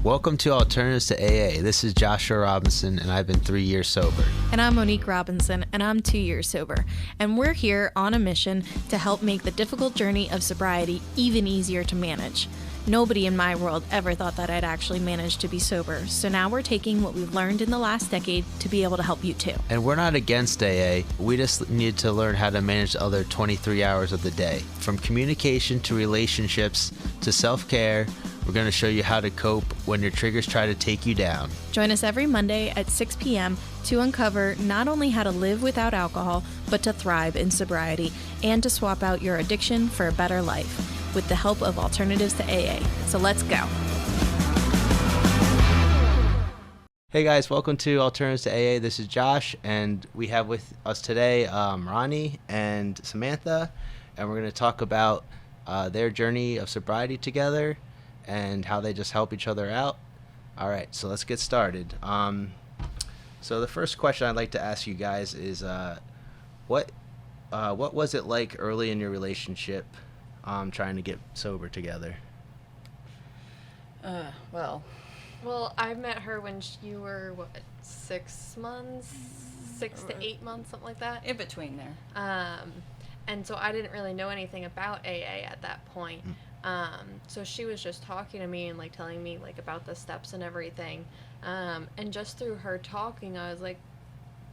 Welcome to Alternatives to AA. This is Joshua Robinson, and I've been 3 years sober. And I'm Monique Robinson, and I'm 2 years sober. And we're here on a mission to help make the difficult journey of sobriety even easier to manage. Nobody in my world ever thought that I'd actually manage to be sober. So now we're taking what we've learned in the last decade to be able to help you too. And we're not against AA. We just need to learn how to manage the other 23 hours of the day. From communication to relationships to self-care, we're going to show you how to cope when your triggers try to take you down. Join us every Monday at 6 p.m. to uncover not only how to live without alcohol, but to thrive in sobriety and to swap out your addiction for a better life with the help of Alternatives to AA. So let's go. Hey guys, welcome to Alternatives to AA. This is Josh, and we have with us today Ronnie and Samantha, and we're going to talk about their journey of sobriety together and how they just help each other out. All right, so let's get started. So the first question I'd like to ask you guys is, what was it like early in your relationship, trying to get sober together? Well, I met her when you were, 6 months? 6 to 8 months, something like that? In between there. And so I didn't really know anything about AA at that point. So she was just talking to me and like telling me like about the steps and everything. And just through her talking, I was like,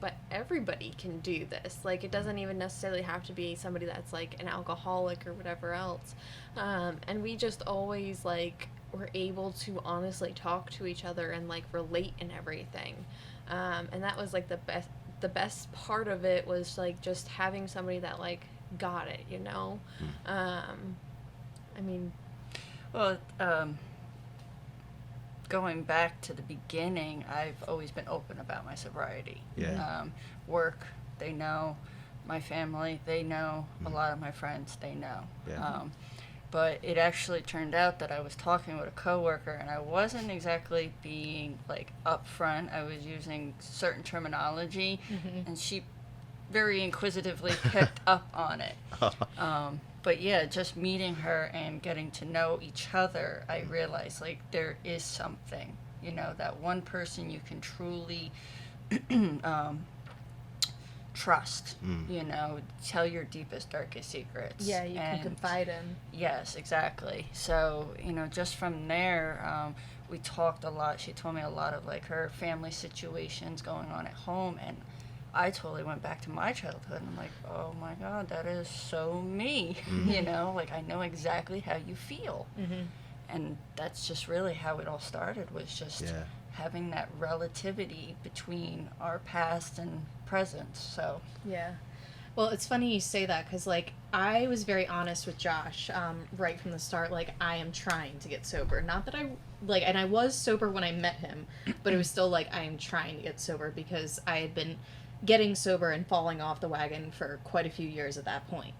but everybody can do this. Like, it doesn't even necessarily have to be somebody that's like an alcoholic or whatever else. And we just always like were able to honestly talk to each other and like relate and everything. And that was like the best part of it was like just having somebody that like got it, you know? I mean, Well, going back to the beginning, I've always been open about my sobriety. Yeah. Work, they know. My family, they know. A lot of my friends, they know. Yeah. But it actually turned out that I was talking with a coworker, and I wasn't exactly being like upfront. I was using certain terminology, and she very inquisitively picked up on it. But yeah, just meeting her and getting to know each other, I realized like there is something, you know, that one person you can truly trust, you know, tell your deepest, darkest secrets. Yeah, you can confide in. Yes, exactly. So, you know, just from there, we talked a lot. She told me a lot of like her family situations going on at home, and I totally went back to my childhood, and I'm like, oh my God, that is so me, you know, like I know exactly how you feel. And that's just really how it all started, was just having that relativity between our past and present. So Yeah. Well, it's funny you say that because, like, I was very honest with Josh right from the start. Like, I am trying to get sober. Not that and I was sober when I met him, but it was still like, I am trying to get sober because I had been getting sober and falling off the wagon for quite a few years at that point.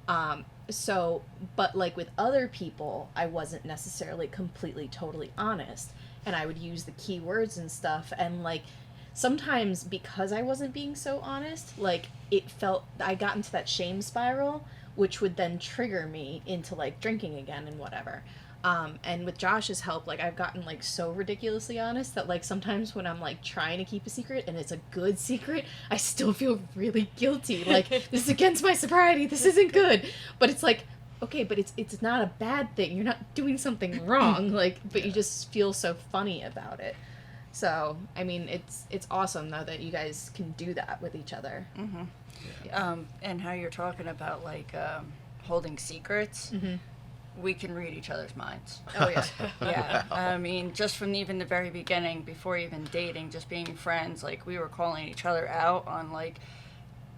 But like with other people, I wasn't necessarily completely, totally honest. And I would use the key words and stuff. And like, sometimes because I wasn't being so honest, like I got into that shame spiral, which would then trigger me into like drinking again and whatever. And with Josh's help, like I've gotten like so ridiculously honest that like sometimes when I'm like trying to keep a secret and it's a good secret, I still feel really guilty. Like, this is against my sobriety. This isn't good. But it's like, okay, but it's not a bad thing. You're not doing something wrong. Like, but you just feel so funny about it. So, I mean, it's awesome though that you guys can do that with each other. and how you're talking about like holding secrets. We can read each other's minds. Oh, yeah. Yeah. I mean, just from even the very beginning, before even dating, just being friends, like, we were calling each other out on, like,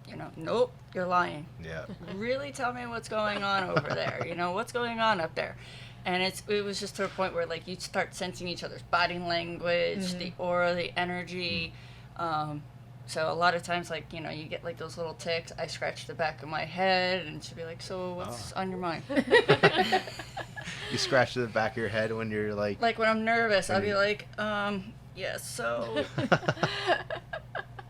you know, nope, you're lying. Yeah. Really tell me what's going on over there. You know, what's going on up there? And it was just to a point where, like, you'd start sensing each other's body language, the aura, the energy. So a lot of times, like, you know, you get, like, those little tics. I scratch the back of my head, and she'd be like, so what's on your mind? You scratch the back of your head when you're like... Like, when I'm nervous, I'll be like, yeah, so...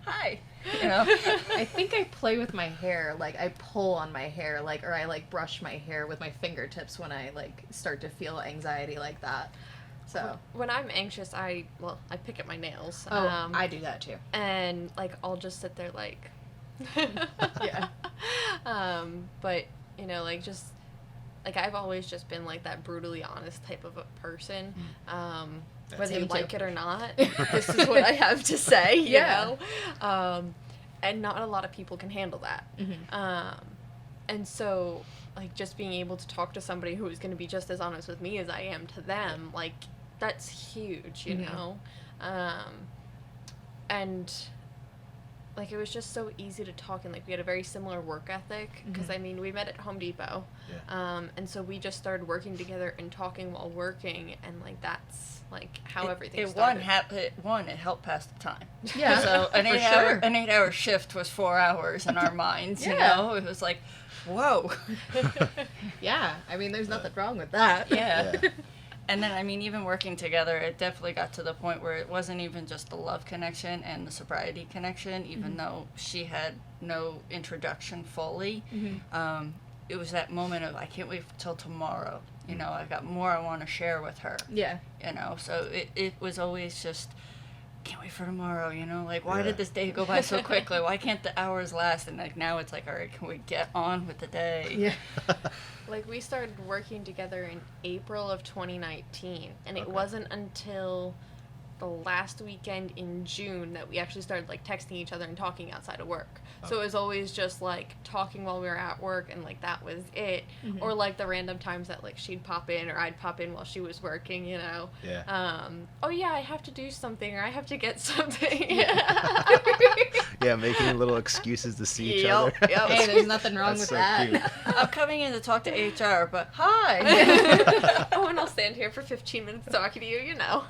Hi. You know? I think I play with my hair. Like, I pull on my hair, like, or I, like, brush my hair with my fingertips when I, like, start to feel anxiety like that. So. When I'm anxious, I pick at my nails. Oh, I do that too. And, like, I'll just sit there, like... Yeah. But, you know, like, just... Like, I've always just been, like, that brutally honest type of a person. Whether you like it or not, this is what I have to say, you know? And not a lot of people can handle that. Mm-hmm. And so, like, just being able to talk to somebody who is going to be just as honest with me as I am to them, like, that's huge, you know? And, like, it was just so easy to talk, and, like, we had a very similar work ethic, because, I mean, we met at Home Depot, and so we just started working together and talking while working, and, like, that's, like, how everything started. It helped pass the time. Yeah, so an for 8-hour shift was 4 hours in our minds, you know? It was like, whoa. Yeah, I mean, there's nothing wrong with that. Yeah. And then, I mean, even working together, it definitely got to the point where it wasn't even just the love connection and the sobriety connection, even though she had no introduction fully. It was that moment of, I can't wait till tomorrow. You know, I've got more I want to share with her. Yeah. You know, so it was always just, can't wait for tomorrow, you know? Like, why did this day go by so quickly? Why can't the hours last? And, like, now it's like, all right, can we get on with the day? Yeah. Like, we started working together in April of 2019, and it wasn't until the last weekend in June that we actually started, like, texting each other and talking outside of work. So it was always just, like, talking while we were at work, and, like, that was it. Or, like, the random times that, like, she'd pop in or I'd pop in while she was working, you know? Yeah. Oh, yeah, I have to do something, or I have to get something. Yeah, making little excuses to see each other. Yep. Hey, there's nothing wrong That's with so that. cute. I'm coming in to talk to HR, but hi! Oh, and I'll stand here for 15 minutes talking to you, you know.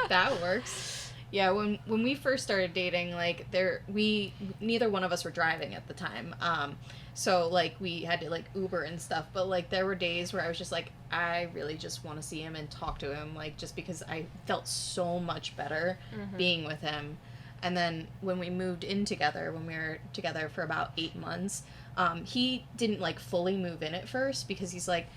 That works. Yeah, when we first started dating, like, neither one of us were driving at the time. So, like, we had to, like, Uber and stuff. But, like, there were days where I was just like, I really just want to see him and talk to him, like, just because I felt so much better being with him. And then when we moved in together, when we were together for about 8 months, he didn't, like, fully move in at first because he's like,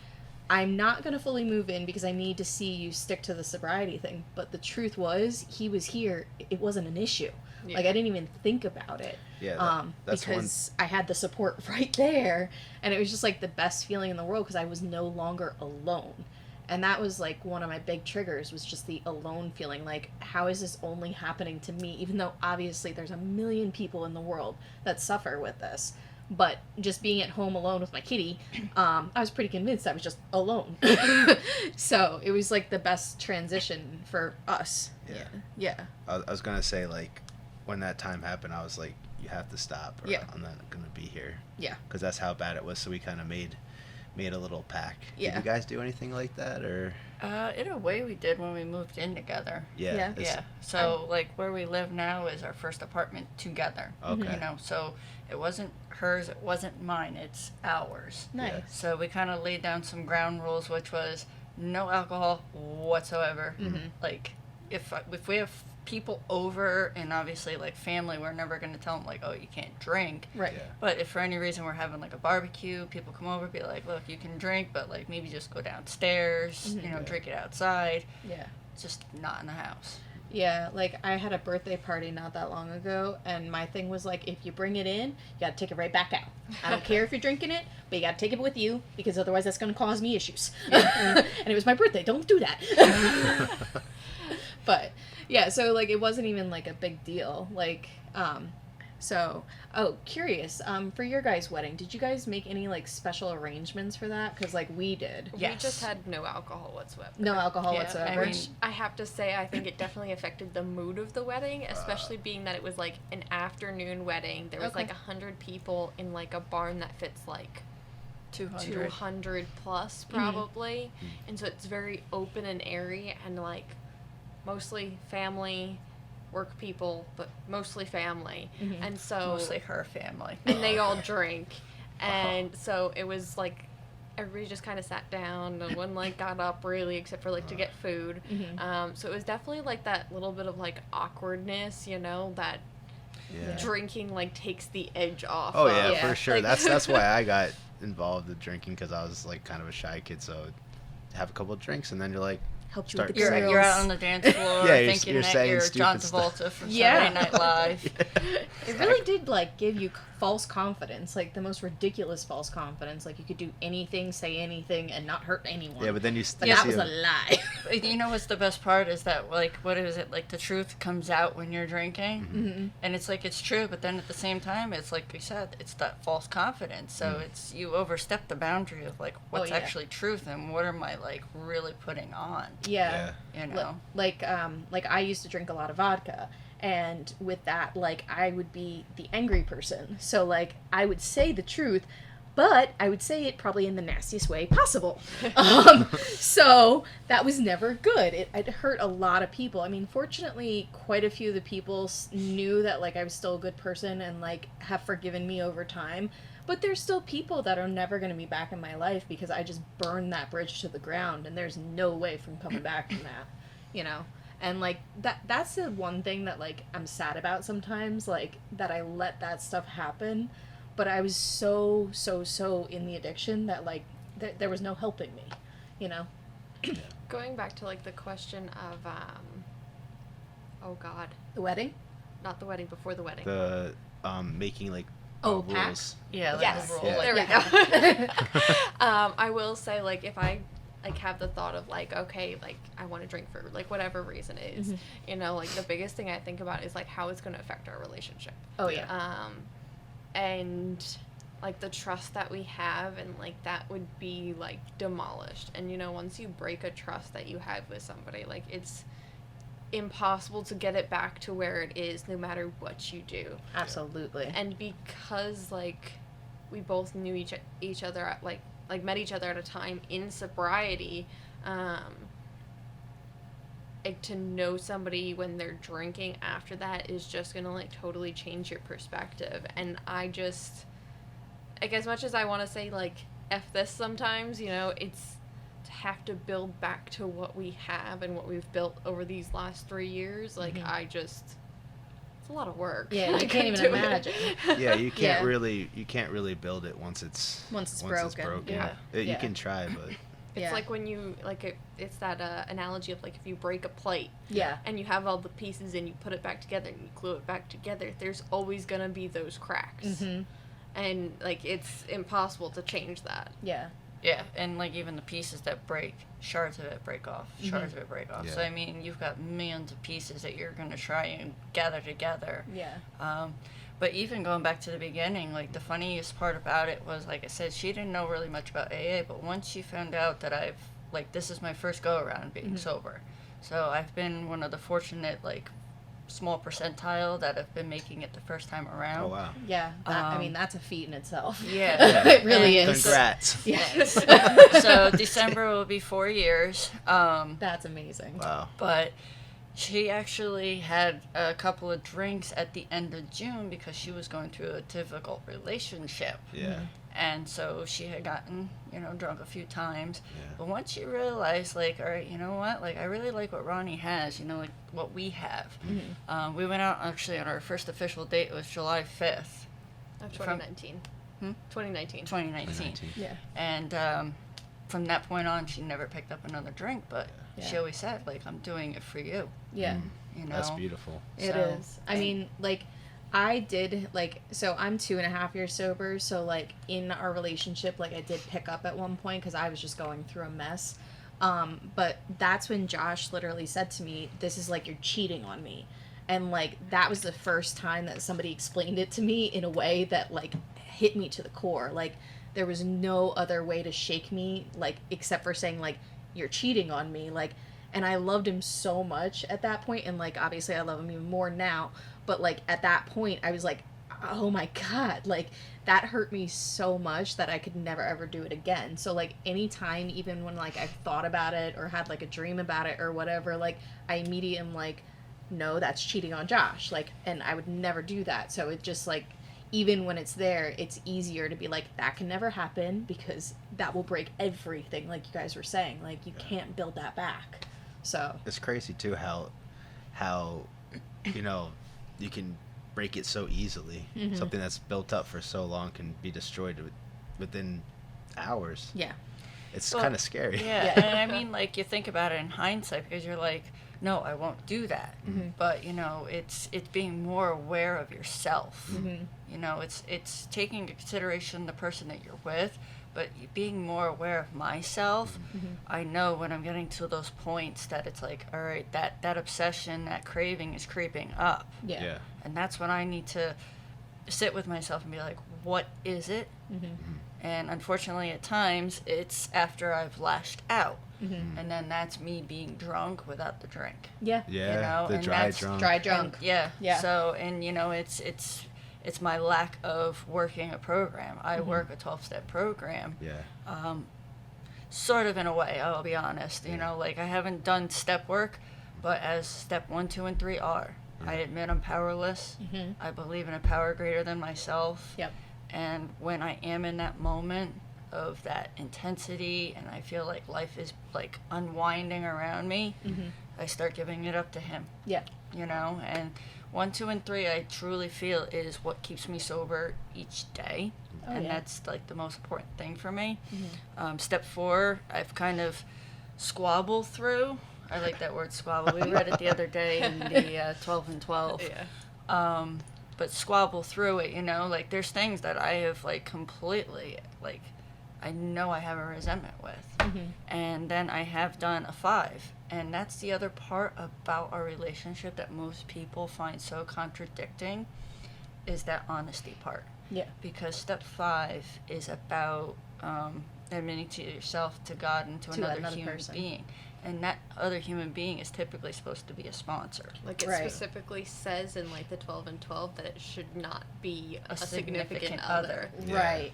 I'm not going to fully move in because I need to see you stick to the sobriety thing. But the truth was, he was here. It wasn't an issue. Yeah. Like, I didn't even think about it. Yeah, that's because I had the support right there. And it was just, like, the best feeling in the world because I was no longer alone. And that was, like, one of my big triggers was just the alone feeling. Like, how is this only happening to me? Even though, obviously, there's a million people in the world that suffer with this. But just being at home alone with my kitty, I was pretty convinced I was just alone. So it was like the best transition for us. Yeah. I was going to say, like, when that time happened, I was like, you have to stop or I'm not going to be here. Yeah. Because that's how bad it was. So we kind of made a little pact. Yeah. Did you guys do anything like that or? In a way we did when we moved in together. Yeah. Yeah. So, like, where we live now is our first apartment together. Okay. You know, so it wasn't hers, it wasn't mine, it's ours. Nice. Yeah. So we kind of laid down some ground rules, which was no alcohol whatsoever. Like, if we have people over, and obviously, like, family, we're never going to tell them, like, oh, you can't drink. Right. Yeah. But if for any reason we're having, like, a barbecue, people come over, be like, look, you can drink, but, like, maybe just go downstairs, you know, drink it outside. Yeah. Just not in the house. Yeah, like, I had a birthday party not that long ago, and my thing was, like, if you bring it in, you gotta take it right back out. I don't care if you're drinking it, but you gotta take it with you, because otherwise that's gonna cause me issues. And it was my birthday, don't do that. But, yeah, so, like, it wasn't even, like, a big deal. Like, curious, for your guys' wedding, did you guys make any, like, special arrangements for that? Because, like, we did. We just had no alcohol whatsoever. No alcohol Yeah, whatsoever. I mean, Which I have to say, I think it definitely affected the mood of the wedding, especially being that it was, like, an afternoon wedding. There was, like, 100 people in, like, a barn that fits, like, 200 plus, probably. And so it's very open and airy, and, like, mostly family, work people, but mostly family. And so Mostly her family. and they all drink, and so it was like everybody just kind of sat down. No one, like, got up really, except for, like, to get food. So it was definitely, like, that little bit of, like, awkwardness, you know, that drinking, like, takes the edge off. Oh yeah, Yeah. for sure. Like, That's why I got involved with drinking, because I was, like, kind of a shy kid. So have a couple of drinks, and then you're like, helped you with Start the saying- girls. You're out on the dance floor Yeah, thinking you're that saying you're stupid John stuff. Travolta from Yeah. Saturday Night Live. It really did like give you false confidence, like the most ridiculous false confidence. Like you could do anything, say anything, and not hurt anyone. Yeah, but then you But you that see was a them- lie. You know what's the best part is that, like, what is it? Like, the truth comes out when you're drinking. Mm-hmm. And it's like, it's true, but then at the same time, it's like you said, it's that false confidence. So it's, you overstep the boundary of, like, what's yeah. actually truth and what am I, like, really putting on, Yeah. you know? Like I used to drink a lot of vodka, and with that, like, I would be the angry person. So, like, I would say the truth, but I would say it probably in the nastiest way possible. So that was never good. It hurt a lot of people. I mean, fortunately, quite a few of the people knew that, like, I was still a good person and, like, have forgiven me over time. But there's still people that are never going to be back in my life because I just burned that bridge to the ground, and there's no way from coming back from that, you know? And, like, that's the one thing that, like, I'm sad about sometimes, like, that I let that stuff happen. But I was so in the addiction that, like, there was no helping me, you know? Going back to like the question of oh god, The wedding? not the wedding, before the wedding. the making like Oh, rules. pacts? Yeah, like Yes. the rule. Yeah. Like, There we Yeah. go. I will say, like, if I like have the thought of like, okay, like I want to drink for like whatever reason it is, you know, like the biggest thing I think about is like how it's going to affect our relationship. Oh, yeah. And like the trust that we have, and like that would be like demolished. And you know, once you break a trust that you have with somebody, like it's impossible to get it back to where it is no matter what you do. Absolutely. And because like we both knew each other at like met each other at a time in sobriety, like to know somebody when they're drinking after that is just gonna like totally change your perspective. And I just, like, as much as I want to say like F this sometimes, you know, it's to have to build back to what we have and what we've built over these last 3 years. Like it's a lot of work. Yeah, I you can't couldn't even do it. imagine. Yeah, you can't Yeah. really build it once it's broken. Yeah. You Yeah. can try, but It's Yeah. like when you, like, it's that analogy of, like, if you break a plate Yeah. and you have all the pieces and you put it back together and you glue it back together, there's always going to be those cracks. Mm-hmm. And, like, it's impossible to change that. Yeah. Yeah, and like even the pieces that break, shards of it break off, shards of it break off. So Yeah. I mean, you've got millions of pieces that you're going to try and gather together. Yeah. But even going back to the beginning, like the funniest part about it was, like I said, she didn't know really much about AA, but once she found out that this is my first go around being sober. So I've been one of the fortunate, like, small percentile that have been making it the first time around. oh wow. Yeah. I mean, that's a feat in itself. Yeah. It really And is. Congrats. Yes. So December will be 4 years. That's amazing. Wow. But she actually had a couple of drinks at the end of June because she was going through a difficult relationship. Yeah. And so she had gotten, drunk a few times. Yeah. But once she realized, like, all right, you know what? Like, I really like what Ronnie has, like what we have. We went out actually on our first official date. It was July 5th, Of From- 2019. Hmm? 2019. 2019. Yeah. And from that point on, she never picked up another drink. But Yeah. she always said, like, I'm doing it for you. Yeah. You know? That's beautiful. It So- is. I mean, like, I did, like, so I'm 2.5 years sober, so, like, in our relationship, like, I did pick up at one point because I was just going through a mess. But that's when Josh literally said to me, this is like you're cheating on me. And, like, that was the first time that somebody explained it to me in a way that, like, hit me to the core. Like, there was no other way to shake me, like, except for saying, like, you're cheating on me. Like, and I loved him so much at that point, and, like, obviously I love him even more now, but, like, at that point I was like, oh my god, like, that hurt me so much that I could never ever do it again. So, like, anytime, even when, like, I thought about it or had, like, a dream about it or whatever, like, I immediately am like, no, that's cheating on Josh, like, and I would never do that. So it just, like, even when it's there, it's easier to be like, that can never happen because that will break everything, like you guys were saying. Like, you can't build that back. So It's crazy too how you can break it so easily. Something that's built up for so long can be destroyed within hours. yeah. It's Well, kind of scary. Yeah, Yeah. and I mean, like, you think about it in hindsight because you're like, no, I won't do that. But, you know, it's being more aware of yourself. You know, it's taking into consideration the person that you're with, but being more aware of myself. I know when I'm getting to those points that it's like, all right, that obsession, that craving is creeping up. Yeah. And that's when I need to sit with myself and be like, what is it? And unfortunately, at times, it's after I've lashed out. And then that's me being drunk without the drink. Yeah. Yeah, You know, the and dry that's drunk. Dry drunk. And, yeah. Yeah. So, and you know, it's my lack of working a program. I work a 12-step program. Yeah. Sort of in a way, I'll be honest. You know, like I haven't done step work, but as step 1, 2, and 3 are. I admit I'm powerless. I believe in a power greater than myself. Yep. And when I am in that moment of that intensity and I feel like life is like unwinding around me, I start giving it up to him. Yeah. You know, and 1, 2, and 3 I truly feel is what keeps me sober each day. Oh, And yeah. that's like the most important thing for me. Step 4, I've kind of squabbled through. I like that word squabble. We read it the other day in the 12 and 12. Yeah. But squabble through it, you know, like there's things that I have like completely, like I know I have a resentment with. And then I have done a 5. And that's the other part about our relationship that most people find so contradicting is that honesty part. Yeah. Because step 5 is about admitting to yourself, to God, and to another human person. being. And that other human being is typically supposed to be a sponsor. Like it Right. specifically says in like the 12 and 12 that it should not be A a significant significant other. Yeah. Right.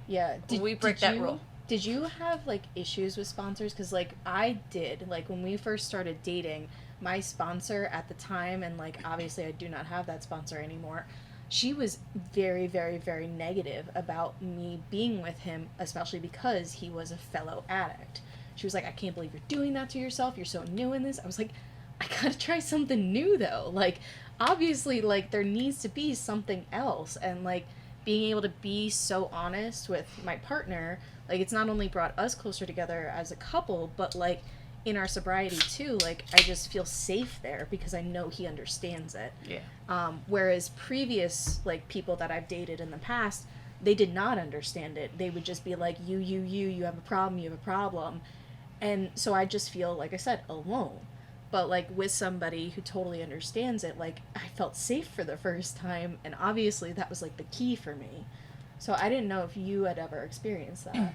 Yeah. We break that rule. Did you have like issues with sponsors? Because like I did. Like when we first started dating, my sponsor at the time, and like obviously I do not have that sponsor anymore. She was very, very, very negative about me being with him, especially because he was a fellow addict. She was like, I can't believe you're doing that to yourself. You're so new in this. I was like, I gotta try something new though. Like, obviously, like, there needs to be something else. And, like, being able to be so honest with my partner, like, it's not only brought us closer together as a couple, but, like, in our sobriety too, like, I just feel safe there because I know he understands it. Yeah. Whereas previous, like, people that I've dated in the past, they did not understand it. They would just be like, you have a problem. And so I just feel, like I said, alone. But, like, with somebody who totally understands it, like, I felt safe for the first time, and obviously that was, like, the key for me. So I didn't know if you had ever experienced that.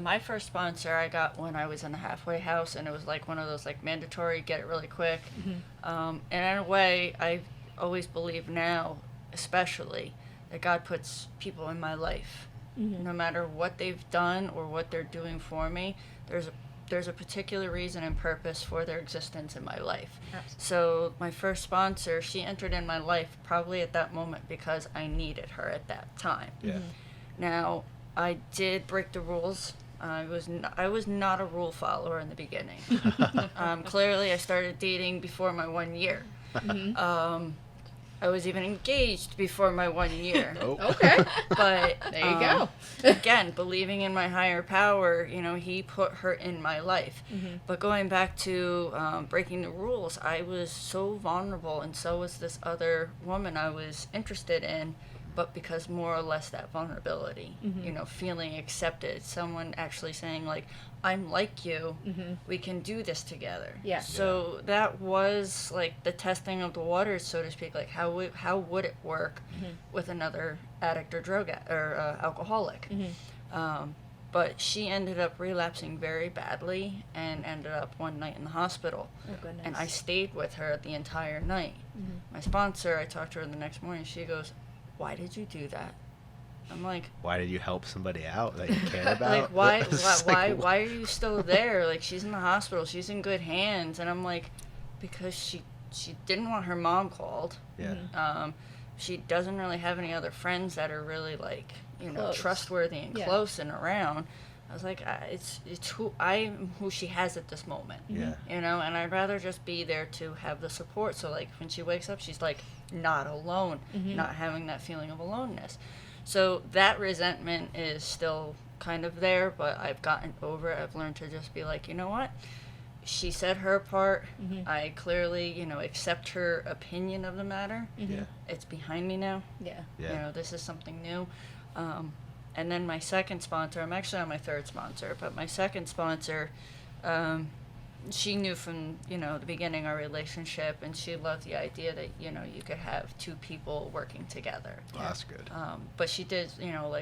My first sponsor I got when I was in the halfway house, and it was like one of those like mandatory, get it really quick. And in a way, I always believe now, especially, that God puts people in my life. No matter what they've done or what they're doing for me, there's a particular reason and purpose for their existence in my life. Absolutely. So my first sponsor, she entered in my life probably at that moment because I needed her at that time. Yeah. Now, I did break the rules. I was not a rule follower in the beginning. Clearly, I started dating before my 1 year. I was even engaged before my 1 year. Oh. Okay. But There you go. again, believing in my higher power, you know, he put her in my life. But going back to breaking the rules, I was so vulnerable, and so was this other woman I was interested in. But because more or less that vulnerability, you know, feeling accepted, someone actually saying like, I'm like you, we can do this together. Yeah. So that was like the testing of the waters, so to speak. Like how would it work with another addict or alcoholic? But she ended up relapsing very badly and ended up one night in the hospital. Oh, goodness. And I stayed with her the entire night. My sponsor, I talked to her the next morning. She goes, "Why did you do that?" I'm like, Why did you help somebody out that you cared about? like It's like, why are you still there? Like, she's in the hospital, she's in good hands. And I'm like, because she didn't want her mom called. Yeah. She doesn't really have any other friends that are really like, you know, Close. trustworthy and Yeah. close and around. I was like, it's who she has at this moment. Yeah. You know, and I'd rather just be there to have the support. So like when she wakes up, she's like not alone, not having that feeling of aloneness. So that resentment is still kind of there, but I've gotten over it. I've learned to just be like, you know what? She said her part. I clearly, accept her opinion of the matter. Yeah. It's behind me now. Yeah. Yeah. This is something new. And then my second sponsor, I'm actually on my third sponsor, but my second sponsor, she knew from, the beginning our relationship, and she loved the idea that, you could have two people working together. Well, that's good. But she did,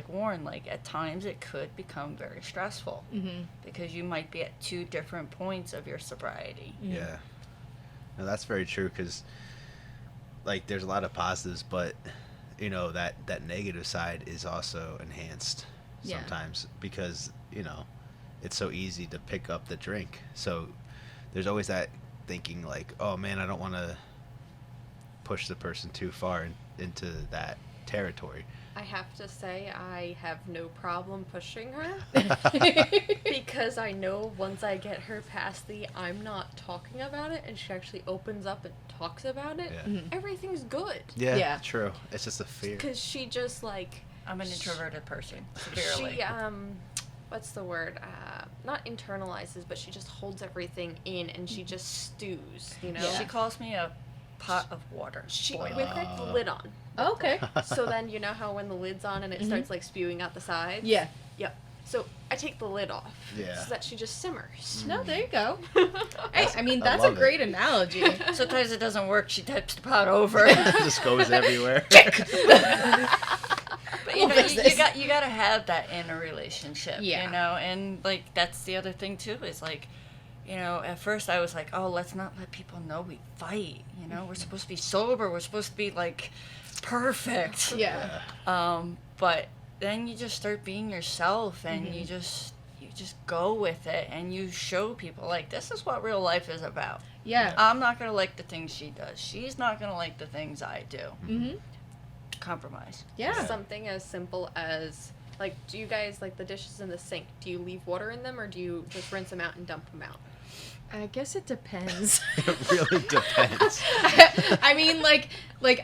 warn, at times it could become very stressful because you might be at two different points of your sobriety. Yeah. No, that's very true, because, there's a lot of positives, but, that negative side is also enhanced sometimes because, it's so easy to pick up the drink. So there's always that thinking oh man, I don't want to push the person too far into that territory. I have to say I have no problem pushing her because I know once I get her past the I'm not talking about it and she actually opens up and talks about it, everything's good. Yeah. True. It's just a fear. Because she just I'm an introverted person, severely. she what's the word? Not internalizes, but she just holds everything in and she just stews, Yeah. She calls me a pot of water. We cracked the lid on. Oh, okay. So then you know how when the lid's on and it starts spewing out the sides? Yeah. Yep. So I take the lid off. Yeah. So that she just simmers. No, there you go. Hey, I mean, I that's a love it. great analogy. Sometimes it doesn't work. She tips the pot over. It just goes everywhere. But We'll fix this. you gotta have that in a relationship. Yeah. And that's the other thing too is at first I was like, oh, let's not let people know we fight. We're supposed to be sober. We're supposed to be perfect. Yeah. But then you just start being yourself and you just go with it and you show people this is what real life is about. Yeah. I'm not gonna like the things she does. She's not gonna like the things I do. Mm-hmm. Compromise. Yeah. Something as simple as do you guys the dishes in the sink? Do you leave water in them or do you just rinse them out and dump them out? I guess it depends. It really depends. I mean,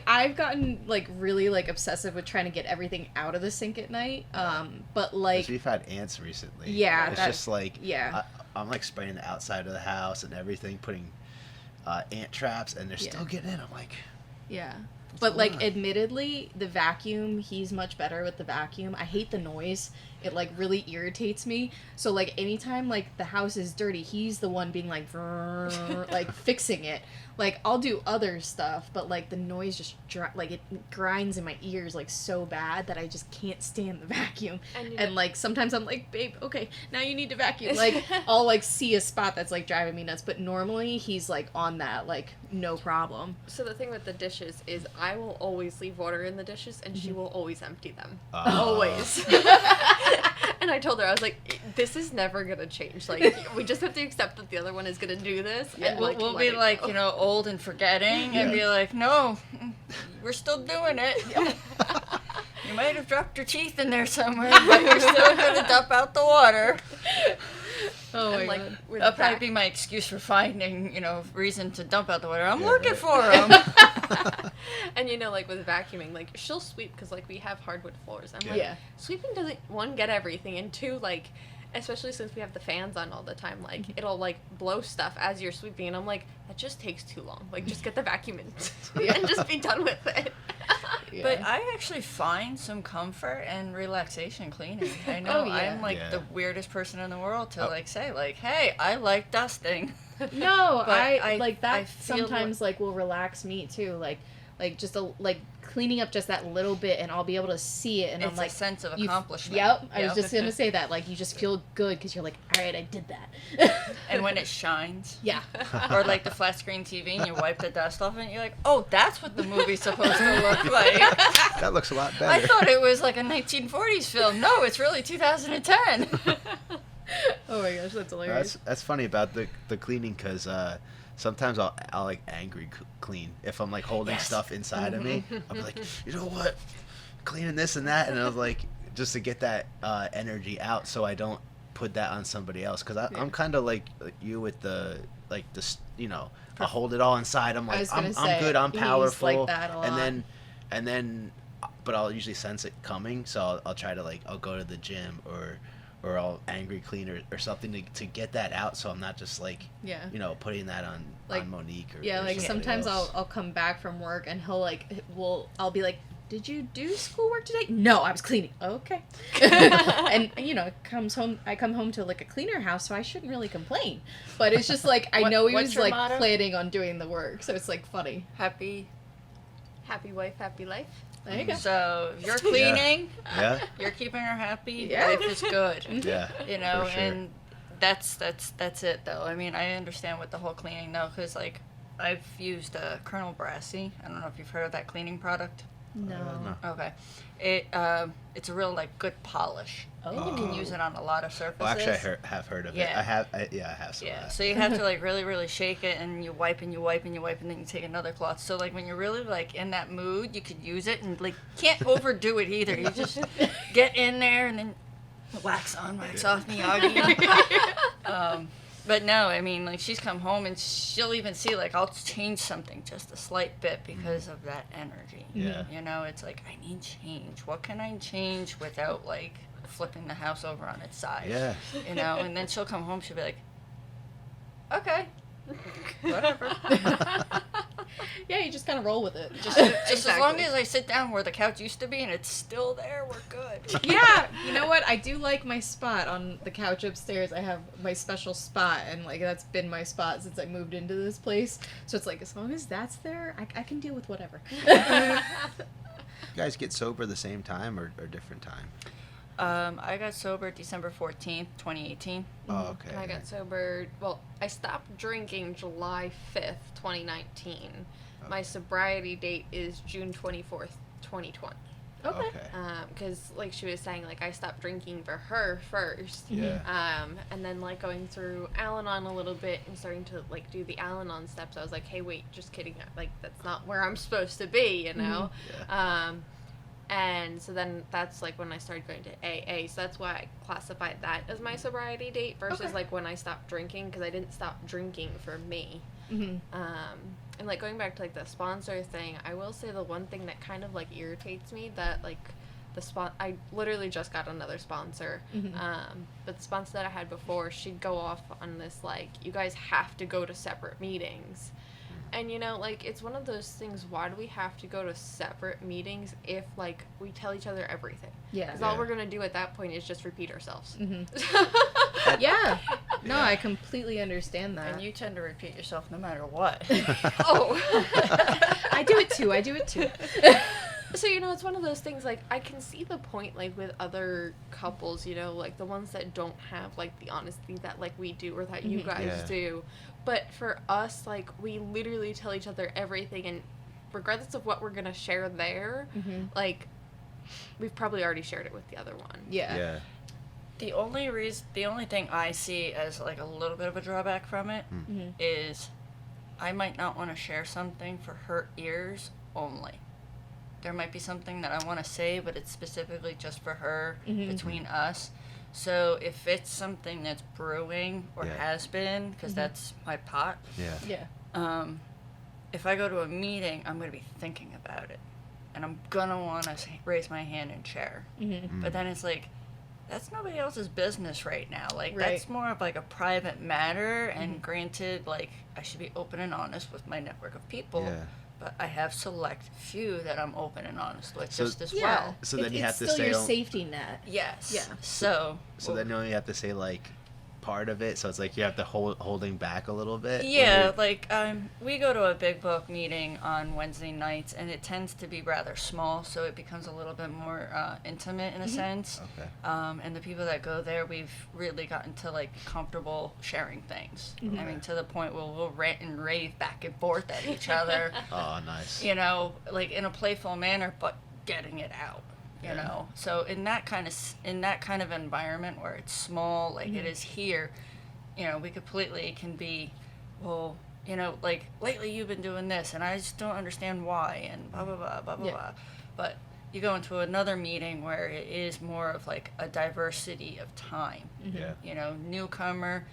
I've gotten really obsessive with trying to get everything out of the sink at night. But 'Cause we've had ants recently. Yeah, It's that's- just yeah. I'm spraying the outside of the house and everything, putting ant traps, and they're still getting in. I'm like, Yeah. what's But going on? admittedly, the vacuum, he's much better with the vacuum. I hate the noise. It really irritates me. So anytime the house is dirty, he's the one being "Vrrr," fixing it. I'll do other stuff, but the noise just it grinds in my ears so bad that I just can't stand the vacuum. And sometimes I'm like, babe, okay, now you need to vacuum. I'll see a spot that's driving me nuts, but normally he's on that no problem. So the thing with the dishes is I will always leave water in the dishes and she will always empty them. Always. And I told her, I was like, this is never going to change. We just have to accept that the other one is going to do this. Yeah. And We'll let be it go. old and forgetting and be like, no, we're still doing it. You might have dropped your teeth in there somewhere, but you're still going to dump out the water. Oh my And, god. with That'll probably vac- be my excuse for finding, reason to dump out the water. I'm Yeah, looking right. for them. And with vacuuming, she'll sweep because we have hardwood floors. I'm like, Yeah. sweeping doesn't, one, get everything, and two, especially since we have the fans on all the time, it'll blow stuff as you're sweeping, and I'm like, that just takes too long. Just get the vacuum in and just be done with it. Yeah. But I actually find some comfort and relaxation cleaning. I know Oh, yeah. I'm Yeah. the weirdest person in the world to Oh. say hey, I like dusting. No, But I that I feel sometimes will relax me too. Just cleaning up just that little bit, and I'll be able to see it, and It's I'm a sense of you- accomplishment. Yep, I was Yep. just gonna say that. You just feel good because you're all right, I did that. And when it shines, yeah, or the flat screen TV, and you wipe the dust off, and you're like, oh, that's what the movie's supposed to look like. that looks a lot I better. thought it was a 1940s film. No, it's really 2010. oh my gosh, that's hilarious. That's funny about the cleaning, because sometimes I'll angry clean if I'm holding Yes. stuff inside of me. I'll be like, you know what, cleaning this and that, and I was just to get that energy out, so I don't put that on somebody else, because I'm kind of like you with the I hold it all inside. I'm I was I'm gonna say, good, I'm he's powerful, like that a lot. and then but I'll usually sense it coming, so I'll try to I'll go to the gym or I'll angry clean or something to get that out, so I'm not just like, Yeah. you know, putting that on Monique or Yeah, or like somebody sometimes else. I'll come back from work and I'll be like, did you do schoolwork today? No, I was cleaning. Okay. And you know, I come home to like a cleaner house, so I shouldn't really complain. But it's just like I know he what's was your like motto? planning on doing the work, so it's like funny. Happy. Happy wife, happy life. There you go. So if you're cleaning, Yeah. you're keeping her happy. Yeah. Life is good. Yeah. You know, for sure. and that's it though. I mean, I understand with the whole cleaning though, because like I've used Colonel Brassy. I don't know if you've heard of that cleaning product. No. No. Okay, it's a real like good polish. Oh. And you can use it on a lot of surfaces. Well, actually, I have heard of it. Yeah. I have some of Yeah, that. so you have to like really, really shake it, and you wipe and you wipe and you wipe, and then you take another cloth. So like when you're really like in that mood, you could use it and like can't overdo it either. You just get in there and then wax on, wax off, Miyagi. But no, I mean like she's come home and she'll even see like I'll change something just a slight bit because of that energy. Yeah. You know, it's like I need change. What can I change without like flipping the house over on its side? Yeah. You know, and then she'll come home, she'll be like, okay, whatever. Yeah, you just kind of roll with it. Just as long as I sit down where the couch used to be and it's still there, we're good. Yeah, you know what? I do like my spot on the couch upstairs. I have my special spot, and like that's been my spot since I moved into this place. So it's like as long as that's there, I can deal with whatever. You guys get sober the same time or different time? I got sober December 14th, 2018. Oh, okay. And I got sober. Well, I stopped drinking July 5th, 2019. My sobriety date is June 24th, 2020. Okay. Because like she was saying, like I stopped drinking for her first. Yeah. And then like going through Al-Anon a little bit and starting to like do the Al-Anon steps, I was like, hey, wait, just kidding. Like that's not where I'm supposed to be, you know. Yeah. And so then that's like when I started going to AA. So that's why I classified that as my sobriety date versus like when I stopped drinking, because I didn't stop drinking for me. Mm-hmm. And like going back to like the sponsor thing, I will say the one thing that kind of like irritates me that like I literally just got another sponsor. But the sponsor that I had before, she'd go off on this like, you guys have to go to separate meetings. And, you know, like, it's one of those things, why do we have to go to separate meetings if, like, we tell each other everything? Yeah. Because all we're going to do at that point is just repeat ourselves. Yeah. No, I completely understand that. And you tend to repeat yourself no matter what. Oh. I do it too. So, you know, it's one of those things, like, I can see the point, like, with other couples, you know, like, the ones that don't have, like, the honesty that, like, we do or that you guys do. But for us, like, we literally tell each other everything, and regardless of what we're going to share there, like, we've probably already shared it with the other one. Yeah. The only thing I see as like a little bit of a drawback from it is I might not want to share something for her ears only. There might be something that I want to say, but it's specifically just for her, between us. So if it's something that's brewing or has been, because that's my pot. Yeah. If I go to a meeting, I'm going to be thinking about it. And I'm going to want to raise my hand and share. But then it's like, that's nobody else's business right now. Like, that's more of like a private matter. And granted, like, I should be open and honest with my network of people. Yeah. But I have select few that I'm open and honest with So- just as Yeah. well. So then you have to it's still say your safety net. Yes. Yeah. So then you only have to say like part of it, so it's like you have to holding back a little bit. when yeah, you're- like we go to a big book meeting on Wednesday nights, and it tends to be rather small, so it becomes a little bit more intimate in a sense. Okay. And the people that go there, we've really gotten to like comfortable sharing things. I mean, to the point where we'll rant and rave back and forth at each other. Oh, nice. You know, like in a playful manner, but getting it out. You Yeah. know, so in that kind of environment where it's small, like it is here, you know, we completely can be, well, you know, like lately you've been doing this, and I just don't understand why, and blah blah blah blah blah blah. But you go into another meeting where it is more of like a diversity of time. Yeah. You know, newcomer,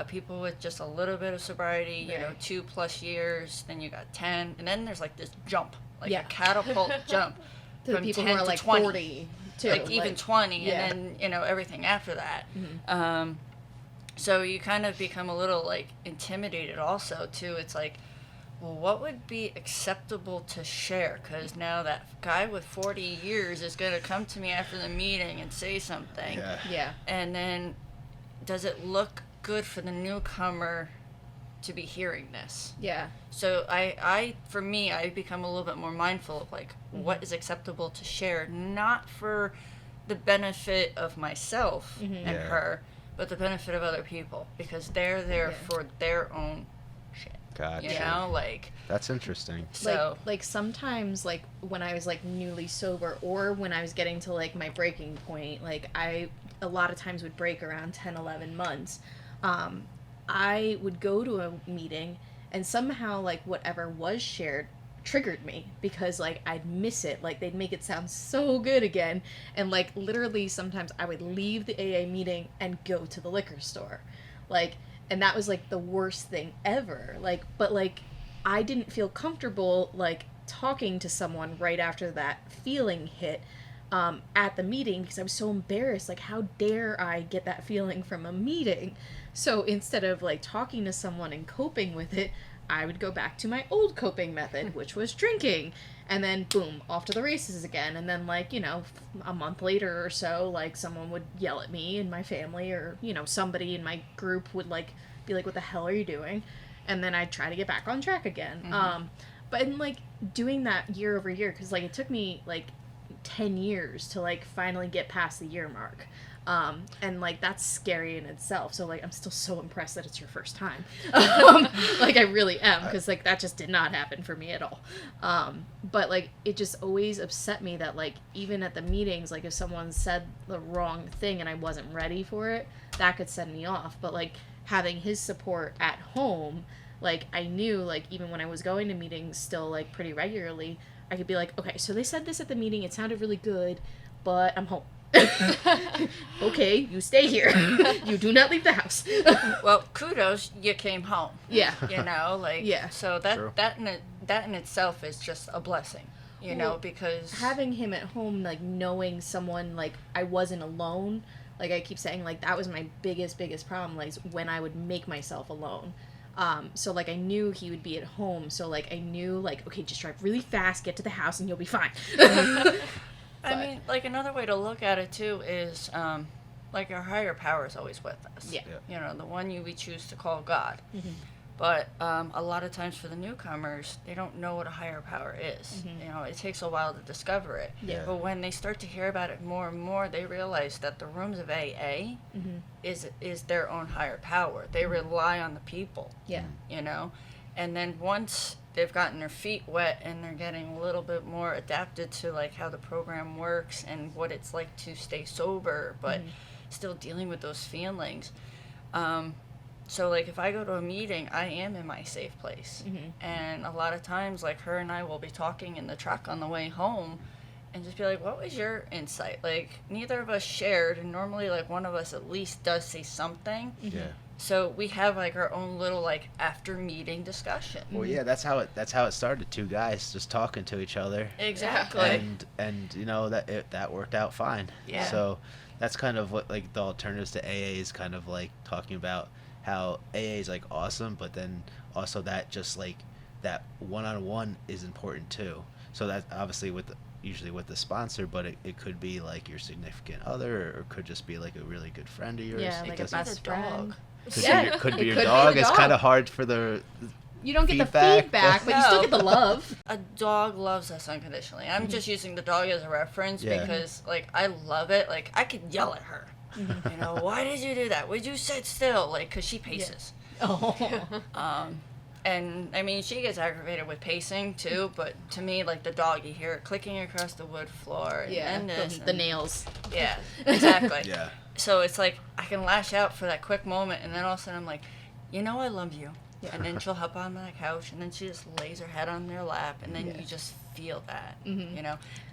people with just a little bit of sobriety, you know, 2+ years, then you got 10, and then there's like this jump, like a catapult jump. To the from people who 10 are to like 20. 40 too. Like even 20, yeah. and then everything after that. Mm-hmm. So you kind of become a little like intimidated also too. It's like, well, what would be acceptable to share? Because now that guy with 40 years is going to come to me after the meeting and say something. Yeah. And then does it look good for the newcomer to be hearing this? Yeah. So for me, I become a little bit more mindful of like what is acceptable to share, not for the benefit of myself and her, but the benefit of other people, because they're there for their own shit. Gotcha. You know, like, That's interesting. so like sometimes, like when I was like newly sober, or when I was getting to like my breaking point, like I a lot of times would break around 10, 11 months. I would go to a meeting, and somehow like whatever was shared triggered me, because like I'd miss it, like they'd make it sound so good again, and like literally sometimes I would leave the AA meeting and go to the liquor store, like, and that was like the worst thing ever, like, but like I didn't feel comfortable like talking to someone right after that feeling hit at the meeting, because I was so embarrassed, like how dare I get that feeling from a meeting. So instead of like talking to someone and coping with it, I would go back to my old coping method, which was drinking, and then boom, off to the races again. And then like, a month later or so, like someone would yell at me and my family, or somebody in my group would like be like, what the hell are you doing? And then I'd try to get back on track again. But in like doing that year over year, because like it took me like 10 years to like finally get past the year mark. And like that's scary in itself, so like I'm still so impressed that it's your first time. Like I really am, because like that just did not happen for me at all. But like it just always upset me that like even at the meetings, like if someone said the wrong thing and I wasn't ready for it, that could send me off. But like having his support at home, like I knew like even when I was going to meetings still like pretty regularly, I could be like, okay, so they said this at the meeting, it sounded really good, but I'm home. Okay, you stay here. You do not leave the house. well, kudos, you came home. Yeah. Like, Yeah. so that in itself is just a blessing, Well, because having him at home, like knowing someone, like I wasn't alone, like I keep saying, like that was my biggest problem, like when I would make myself alone. So like I knew he would be at home, so like I knew like, okay, just drive really fast, get to the house, and you'll be fine. I mean, like another way to look at it too is, like our higher power is always with us. Yeah. The one we choose to call God. Mm-hmm. But a lot of times for the newcomers, they don't know what a higher power is. Mm-hmm. It takes a while to discover it. Yeah. But when they start to hear about it more and more, they realize that the rooms of AA is their own higher power. They rely on the people. Yeah. And then once they've gotten their feet wet and they're getting a little bit more adapted to like how the program works and what it's like to stay sober, but still dealing with those feelings. So like if I go to a meeting, I am in my safe place. And a lot of times like her and I will be talking in the truck on the way home and just be like, what was your insight? Like neither of us shared, and normally like one of us at least does say something. Yeah. So we have like our own little like after meeting discussion. Well, yeah, that's how it started. Two guys just talking to each other. Exactly. And that worked out fine. Yeah. So that's kind of what like the alternatives to AA is kind of like talking about, how AA is like awesome, but then also that just like that one-on-one is important too. So that's obviously usually with the sponsor, but it could be like your significant other, or it could just be like a really good friend of yours. Yeah, like a best friend. Could be your dog. It's kind of hard for the you don't get feedback, the feedback, but you still get the love. A dog loves us unconditionally. I'm just using the dog as a reference because like I love it. Like I could yell at her. Why did you do that? Would you sit still? Like, because she paces. And I mean, she gets aggravated with pacing too, but to me, like the dog, you hear it clicking across the wood floor. And the nails. Yeah, exactly. Yeah. So it's like I can lash out for that quick moment, and then all of a sudden I'm like, I love you. Yeah. And then she'll hop on my couch, and then she just lays her head on their lap, and then you just feel that.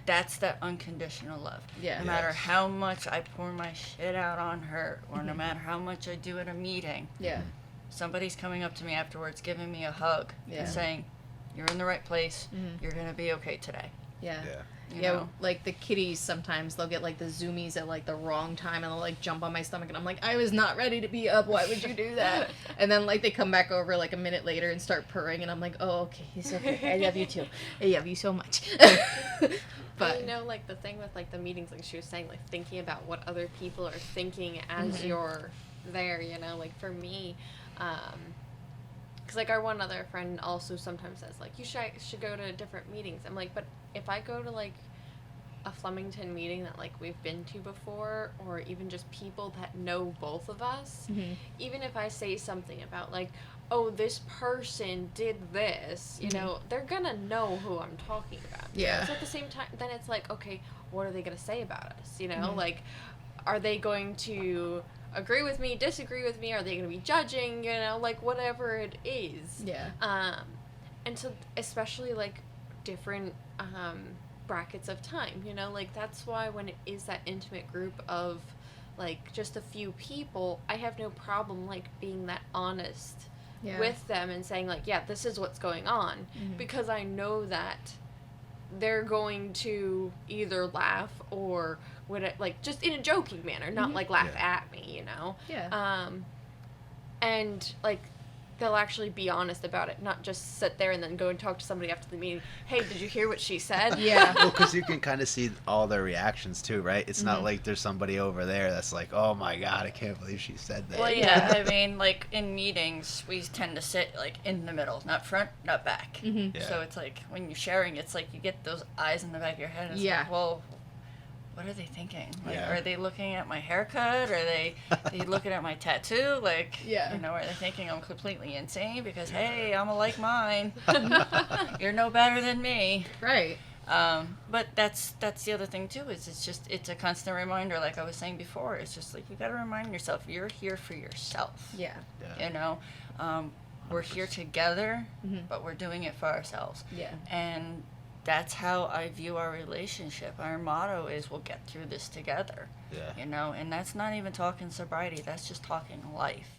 That's that unconditional love. Yeah. No matter how much I pour my shit out on her, or no matter how much I do at a meeting. Yeah. Somebody's coming up to me afterwards, giving me a hug, and saying, "You're in the right place. You're gonna be okay today." Yeah. You Yeah, know? like the kitties sometimes they'll get like the zoomies at like the wrong time and they'll like jump on my stomach and I'm like, I was not ready to be up. Why would you do that? And then like they come back over like a minute later and start purring and I'm like, oh, okay, it's okay. I love you too. I love you so much. But you know, like the thing with like the meetings, like she was saying, like thinking about what other people are thinking as you're there, you know, like for me, because like our one other friend also sometimes says like you should go to different meetings. I'm like, but if I go to like a Flemington meeting that like we've been to before, or even just people that know both of us, even if I say something about like, oh, this person did this, you know, they're gonna know who I'm talking about. Yeah. So at the same time, then it's like, okay, what are they gonna say about us? You know, like, are they going to agree with me, disagree with me? Are they gonna be judging? You know, like whatever it is. Yeah. And so especially like different brackets of time, you know, like that's why when it is that intimate group of like just a few people, I have no problem like being that honest with them and saying like, yeah, this is what's going on, because I know that they're going to either laugh or like just in a joking manner, not like laugh at me, you know. And like they'll actually be honest about it, not just sit there and then go and talk to somebody after the meeting. Hey, did you hear what she said? Well, because you can kind of see all their reactions too, right? It's not like there's somebody over there that's like, oh my god, I can't believe she said that. Well, yeah, I mean, like in meetings, we tend to sit like in the middle, not front, not back. So it's like when you're sharing, it's like you get those eyes in the back of your head. And it's like, well, what are they thinking? Like, are they looking at my haircut? Are they looking at my tattoo? Like, you know, are they thinking I'm completely insane because, hey, I'm like mine. You're no better than me. Right. But that's the other thing too, is it's a constant reminder, like I was saying before. It's just like you got to remind yourself you're here for yourself. You know, we're here together, but we're doing it for ourselves. And that's how I view our relationship. Our motto is we'll get through this together. You know, and that's not even talking sobriety, that's just talking life.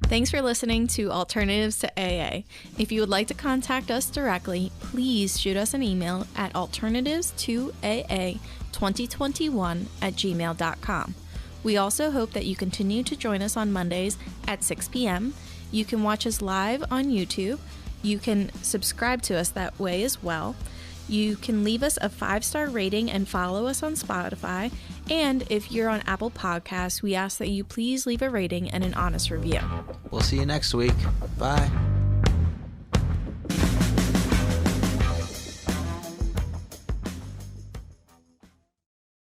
Thanks for listening to Alternatives to AA. If you would like to contact us directly, please shoot us an email at alternatives2aa2021@gmail.com. We also hope that you continue to join us on Mondays at 6 p.m. You can watch us live on YouTube. You can subscribe to us that way as well. You can leave us a 5-star rating and follow us on Spotify. And if you're on Apple Podcasts, we ask that you please leave a rating and an honest review. We'll see you next week. Bye.